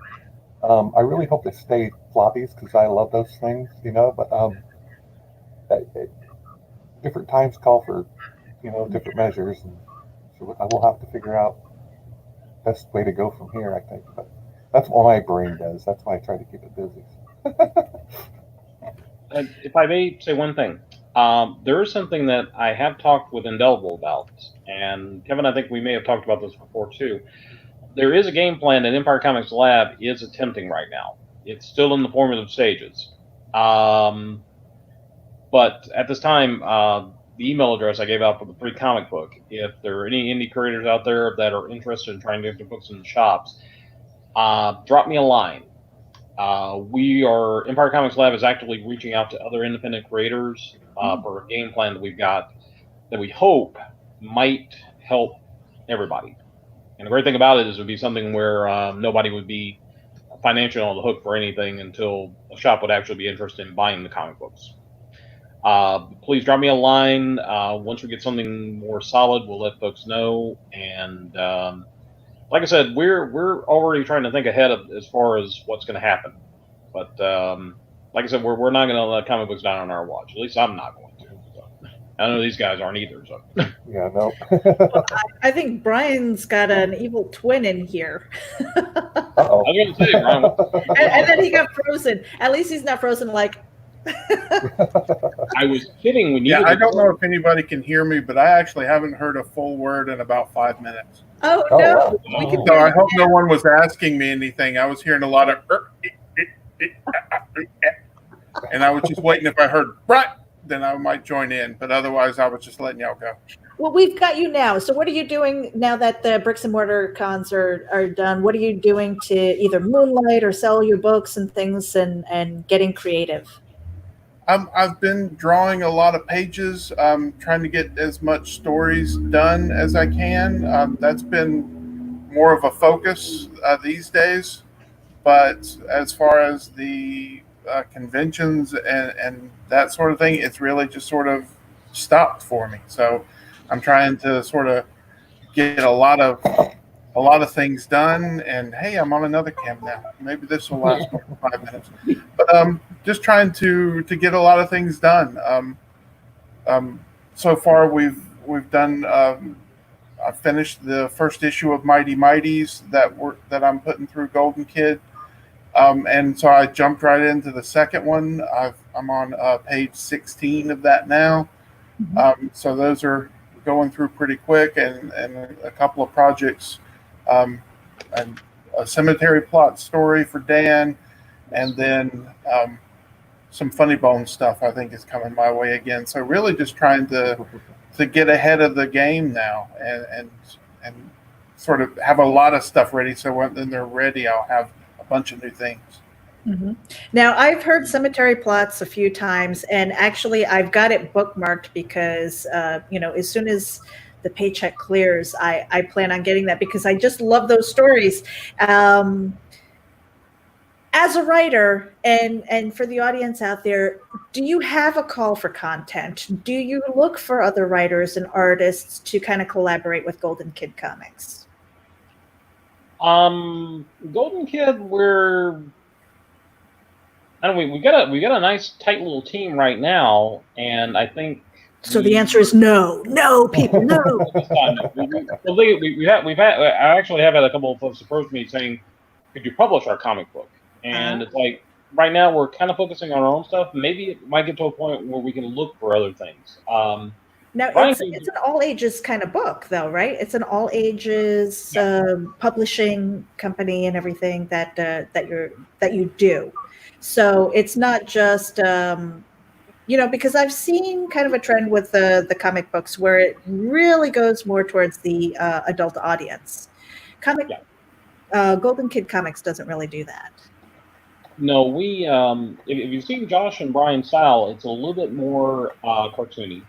I really hope they stay floppies, because I love those things, but different times call for different measures, and so I will have to figure out best way to go from here, I think. But that's what my brain does. That's why I try to keep it busy. If I may say one thing, there is something that I have talked with Indelible about, and Kevin, I think we may have talked about this before too. There is a game plan that Empire Comics Lab is attempting right now. It's still in the formative stages. But at this time, the email address I gave out for the free comic book, if there are any indie creators out there that are interested in trying to get their books in the shops, drop me a line. Empire Comics Lab is actively reaching out to other independent creators for a game plan that we've got that we hope might help everybody. And the great thing about it is it would be something where nobody would be financially on the hook for anything until a shop would actually be interested in buying the comic books. Please drop me a line. Once we get something more solid, we'll let folks know. And like I said, we're already trying to think ahead of as far as what's going to happen. But like I said, we're not going to let comic books down on our watch. At least I'm not going to. So. I know these guys aren't either. So. Yeah, no. Well, I think Brian's got an evil twin in here. Uh-oh. I was going to say, Brian. and then he got frozen. At least he's not frozen like I was kidding. We needed. Yeah, I don't know if anybody can hear me, but I actually haven't heard a full word in about 5 minutes. Oh, Oh, no. wow. We can So hear I you hope no now. one was asking me anything. I was hearing a lot of, and I was just waiting if I heard right, then I might join in. But otherwise, I was just letting y'all go. Well, we've got you now. So what are you doing now that the bricks and mortar cons are done? What are you doing to either moonlight or sell your books and things and getting creative? I've been drawing a lot of pages, trying to get as much stories done as I can. That's been more of a focus these days. But as far as the conventions and that sort of thing, it's really just sort of stopped for me. So I'm trying to sort of get a lot of things done. And hey, I'm on another cam now. Maybe this will last more than 5 minutes. But just trying to get a lot of things done. Um, so far, we've done. I finished the first issue of Mighty Mighties that I'm putting through Golden Kid. And so I jumped right into the second one. I'm on page 16 of that now. So those are going through pretty quick, and a couple of projects, and a cemetery plot story for Dan, and then some Funny Bone stuff I think is coming my way again. So really just trying to get ahead of the game now, and sort of have a lot of stuff ready. So when they're ready, I'll have a bunch of new things. Mhm. Now, I've heard Cemetery Plots a few times, and actually, I've got it bookmarked because, as soon as the paycheck clears, I plan on getting that because I just love those stories. As a writer, and for the audience out there, do you have a call for content? Do you look for other writers and artists to kind of collaborate with Golden Kid Comics? Golden Kid, I don't know, we got a nice tight little team right now, and I think. So the answer is no, people, no. I actually have had a couple of folks approach me saying, "Could you publish our comic book?" And it's like right now we're kind of focusing on our own stuff. Maybe it might get to a point where we can look for other things. Now Brian, it's an all ages kind of book, though, right? It's an all ages publishing company and everything that you do. So it's not just because I've seen kind of a trend with the comic books where it really goes more towards the adult audience. Golden Kid Comics doesn't really do that. No, we if you've seen Josh and Brian's style, it's a little bit more cartoony.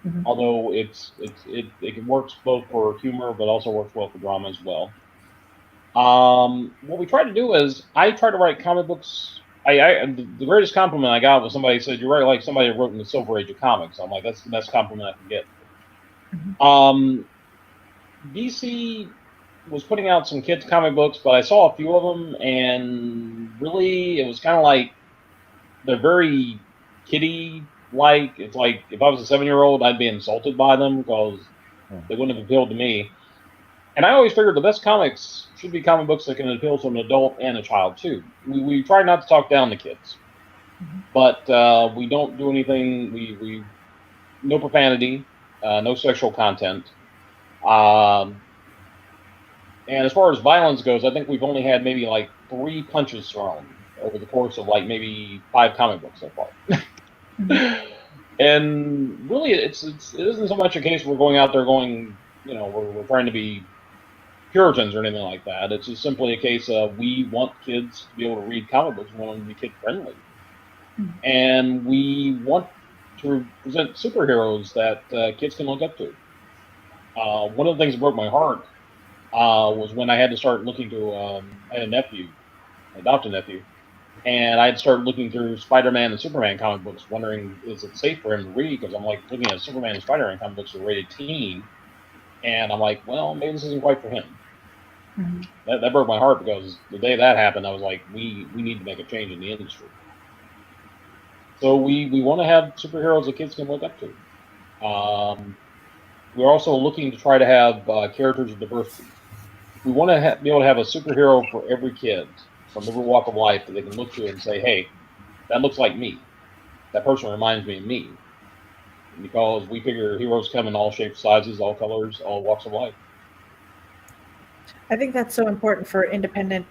Mm-hmm. Although it works both for humor, but also works well for drama as well. What we try to do is I try to write comic books. The greatest compliment I got was somebody said, "You write like somebody who wrote in the Silver Age of comics." I'm like, that's the best compliment I can get. Mm-hmm. DC was putting out some kids comic books, but I saw a few of them, and really it was kind of like they're very kiddie. Like, it's like if I was a 7-year-old, I'd be insulted by them because they wouldn't have appealed to me. And I always figured the best comics should be comic books that can appeal to an adult and a child too. We try not to talk down the kids, but we don't do anything. We no profanity, no sexual content. And as far as violence goes, I think we've only had maybe like 3 punches thrown over the course of like maybe 5 comic books so far. And really, it isn't so much a case we're going out there going, we're trying to be Puritans or anything like that. It's just simply a case of we want kids to be able to read comic books. We want them to be kid friendly, and we want to present superheroes that kids can look up to. One of the things that broke my heart was when I had to start looking to. I had an adopted nephew. And I'd start looking through Spider-Man and Superman comic books, wondering, is it safe for him to read? Because I'm like looking at Superman and Spider-Man comic books that are rated teen. And I'm like, well, maybe this isn't quite for him. Mm-hmm. That broke my heart because the day that happened, I was like, we need to make a change in the industry. So we want to have superheroes that kids can look up to. We're also looking to try to have characters of diversity. We want to be able to have a superhero for every kid, from every walk of life, that they can look to and say, hey, that looks like me. that person reminds me of me, because we figure heroes come in all shapes, sizes, all colors, all walks of life. I think that's so important for independent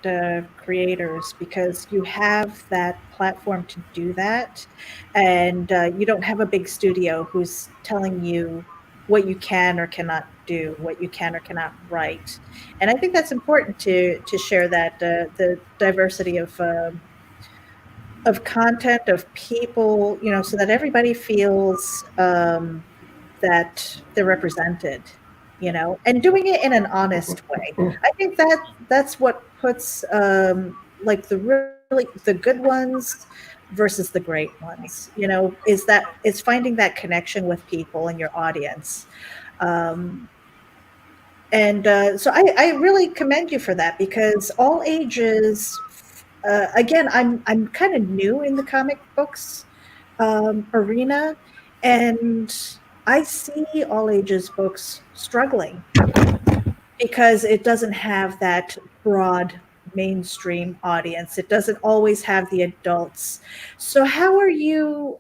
creators because you have that platform to do that, and you don't have a big studio who's telling you what you can or cannot do, what you can or cannot write. And I think that's important to share that the diversity of content, of people, so that everybody feels that they're represented, and doing it in an honest way. I think that's what puts like the good ones versus the great ones, is finding that connection with people and your audience. Um, and so I really commend you for that because all ages. Again, I'm kind of new in the comic books arena, and I see all ages books struggling because it doesn't have that broad mainstream audience. It doesn't always have the adults. So how are you?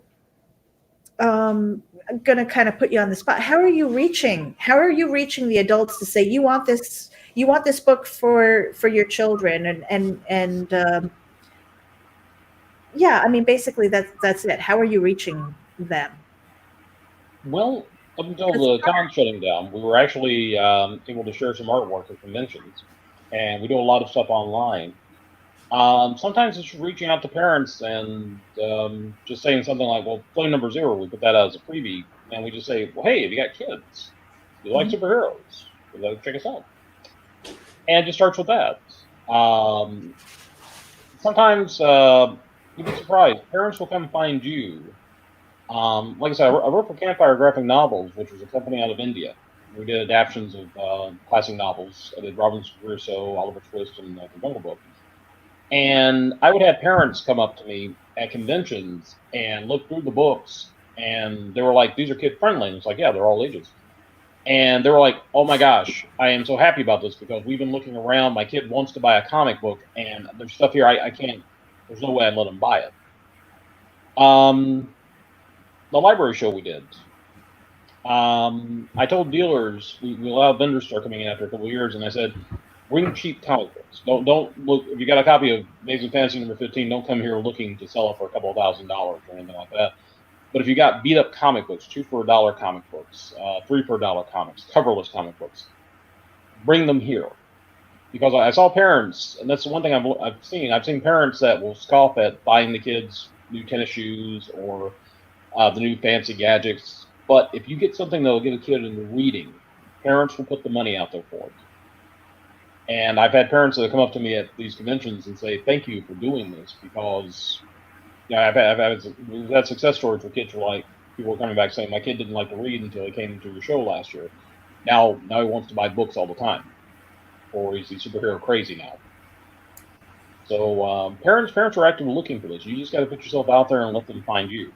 I'm gonna kind of put you on the spot. How are you reaching? How are you reaching the adults to say you want this? You want this book for your children, and yeah, I mean, basically that's it. How are you reaching them? Well, up until Because the con shutting down, we were actually able to share some artwork at conventions, and we do a lot of stuff online. Sometimes it's reaching out to parents and just saying something like, "Well, Flame Number Zero, we put that out as a freebie," and we just say, "Well, hey, if you got kids, you like superheroes, you check us out," and it just starts with that. Um, Sometimes you'd be surprised. Parents will come find you. Like I said, I wrote for Campfire Graphic Novels, which was a company out of India. We did adaptations of classic novels. I did Robinson Crusoe, Oliver Twist, and The Jungle Book. And I would have parents come up to me at conventions and look through the books, and they were like, "These are kid friendly." And it's like, "Yeah, they're all ages." And they were like, "Oh my gosh, I am so happy about this because we've been looking around. My kid wants to buy a comic book, and there's stuff here I can't. There's no way I'd let him buy it." The library show we did. I told dealers we allowed vendors to start coming in after a couple of years, and I said, "Bring cheap comic books. Don't look if you got a copy of Amazing Fantasy number 15. Don't come here looking to sell it for a couple of $1,000s or anything like that. But if you got beat up comic books, 2 for $1 comic books, 3 for $1 comics, coverless comic books, bring them here." Because I saw parents, and that's the one thing I've seen. I've seen parents that will scoff at buying the kids new tennis shoes or the new fancy gadgets. But if you get something that will get a kid into reading, parents will put the money out there for it. And I've had parents that come up to me at these conventions and say, "Thank you for doing this," because I've had success stories where kids were like, people were coming back saying, "My kid didn't like to read until he came to your show last year. Now he wants to buy books all the time, or he's superhero crazy now." So parents are actively looking for this. You just got to put yourself out there and let them find you.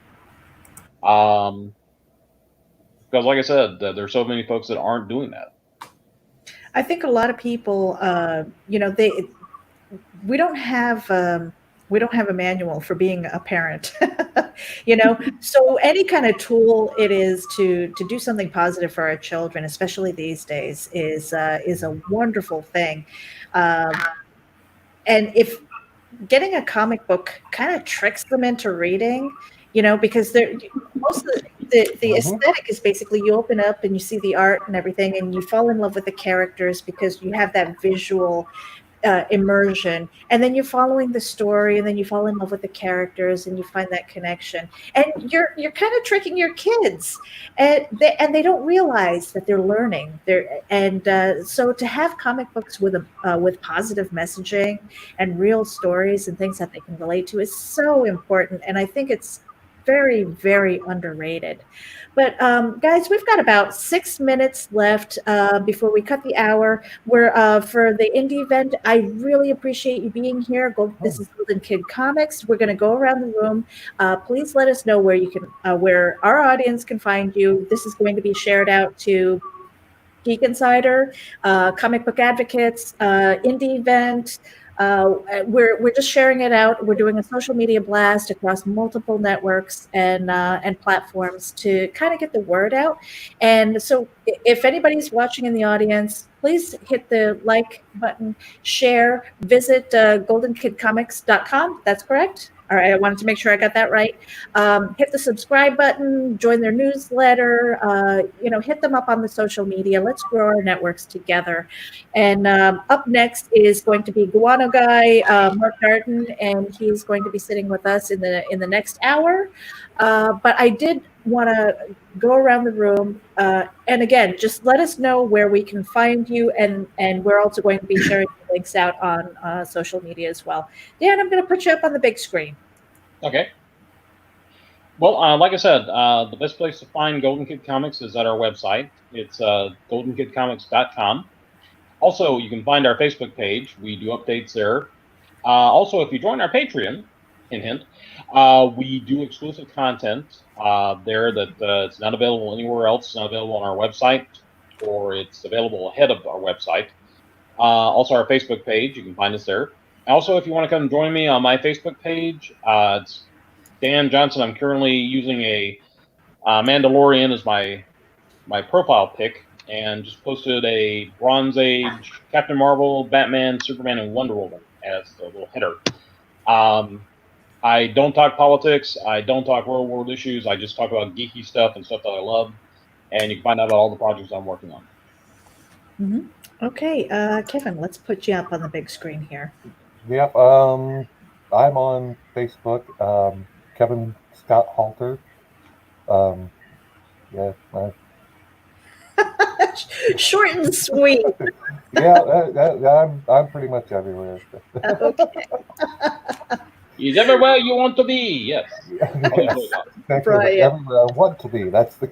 Because, like I said, there's so many folks that aren't doing that. I think a lot of people, we don't have a manual for being a parent, So any kind of tool it is to do something positive for our children, especially these days, is a wonderful thing. And if getting a comic book kind of tricks them into reading, because most of the aesthetic is basically you open up and you see the art and everything, and you fall in love with the characters because you have that visual immersion, and then you're following the story, and then you fall in love with the characters, and you find that connection, and you're kind of tricking your kids, and they don't realize that they're learning. So to have comic books with positive messaging and real stories and things that they can relate to is so important, and I think it's very, very underrated. But guys, we've got about 6 minutes left before we cut the hour. We're for the indie event. I really appreciate you being here. This is Golden Kid Comics. We're going to go around the room. Please let us know where you can, where our audience can find you. This is going to be shared out to Geek Insider, Comic Book Advocates, Indie Event, We're just sharing it out. We're doing a social media blast across multiple networks and platforms to kind of get the word out. And so, if anybody's watching in the audience, please hit the like button, share, visit goldenkidcomics.com. That's correct. All right, I wanted to make sure I got that right. Hit the subscribe button, join their newsletter, hit them up on the social media. Let's grow our networks together. And up next is going to be Guano Guy, Mark Darden, and he's going to be sitting with us in the next hour. But I did want to go around the room, and again, just let us know where we can find you, and we're also going to be sharing links out on social media as well. Dan, I'm going to put you up on the big screen. Okay. Well, like I said, the best place to find Golden Kid Comics is at our website. It's goldenkidcomics.com. Also, you can find our Facebook page. We do updates there. Also, if you join our Patreon, hint, we do exclusive content there that it's not available anywhere else. It's not available on our website, or it's available ahead of our website. Also, our Facebook page, you can find us there. Also, if you want to come join me on my Facebook page, it's Dan Johnson. I'm currently using a Mandalorian as my profile pic, and just posted a Bronze Age Captain Marvel, Batman, Superman, and Wonder Woman as the little header. I don't talk politics. I don't talk real world issues. I just talk about geeky stuff and stuff that I love. And you can find out about all the projects I'm working on. Mm-hmm. Okay, Kevin, let's put you up on the big screen here. Yep. I'm on Facebook. Kevin Scott Halter. Yeah. Short and sweet. Yeah, I'm pretty much everywhere. Okay. He's everywhere you want to be. Yes. Right. Everywhere I want to be. That's the.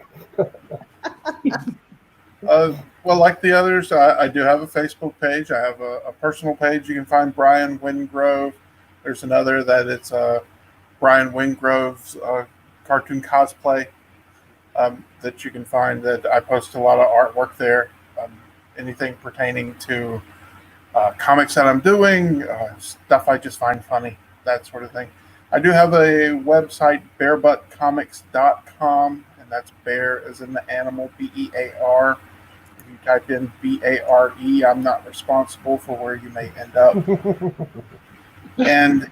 Well, like the others, I do have a Facebook page. I have a personal page. You can find Brian Wingrove. There's another that it's Brian Wingrove's cartoon cosplay that you can find. That I post a lot of artwork there. Anything pertaining to comics that I'm doing, stuff I just find funny, that sort of thing. I do have a website, bearbuttcomics.com, and that's bear as in the animal, B-E-A-R. If you type in B-A-R-E, I'm not responsible for where you may end up. And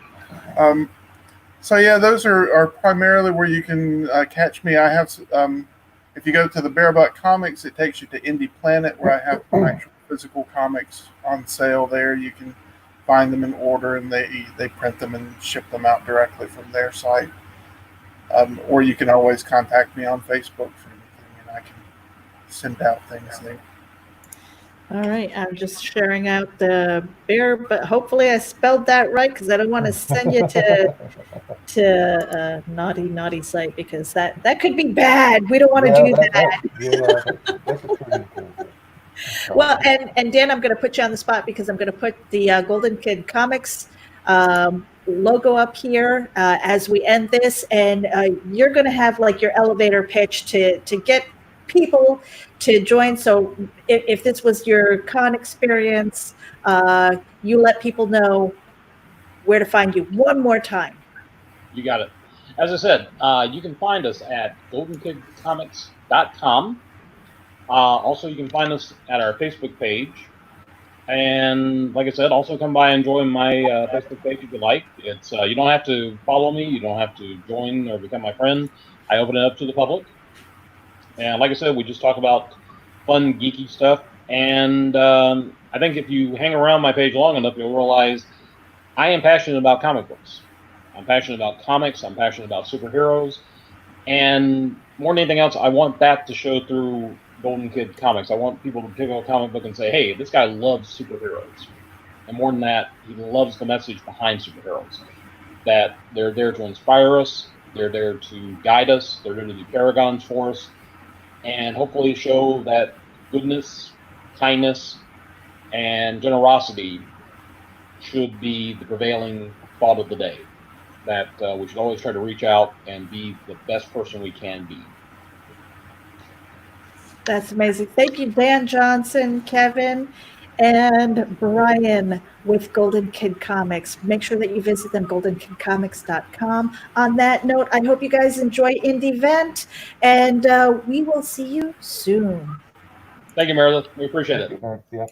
so, yeah, those are primarily where you can catch me. I have, if you go to the Bearbutt Comics, it takes you to Indie Planet, where I have actual physical comics on sale there. You can find them and order, and they print them and ship them out directly from their site. Or you can always contact me on Facebook for anything, and I can send out things there. All right, I'm just sharing out the bear, but hopefully I spelled that right, because I don't want to send you to a naughty site, because that could be bad. We don't want to do that. That's a pretty good. Well, and Dan, I'm going to put you on the spot, because I'm going to put the Golden Kid Comics logo up here as we end this, and you're going to have like your elevator pitch to get people to join. So if this was your con experience, you let people know where to find you one more time. You got it. As I said, you can find us at goldenkidcomics.com. Also, you can find us at our Facebook page. And like I said, also come by and join my Facebook page if you like. It's you don't have to follow me. You don't have to join or become my friend. I open it up to the public. And like I said, we just talk about fun, geeky stuff. And I think if you hang around my page long enough, you'll realize I am passionate about comic books. I'm passionate about comics. I'm passionate about superheroes. And more than anything else, I want that to show through Golden Kid Comics. I want people to pick up a comic book and say, hey, this guy loves superheroes. And more than that, he loves the message behind superheroes. That they're there to inspire us. They're there to guide us. They're there to be paragons for us. And hopefully show that goodness, kindness, and generosity should be the prevailing thought of the day. That we should always try to reach out and be the best person we can be. That's amazing. Thank you, Dan Johnson, Kevin. and Brian with Golden Kid Comics. Make sure that you visit them, goldenkidcomics.com. On that note, I hope you guys enjoy Indie Vent, and we will see you soon. Thank you, Meredith. We appreciate it. Yeah.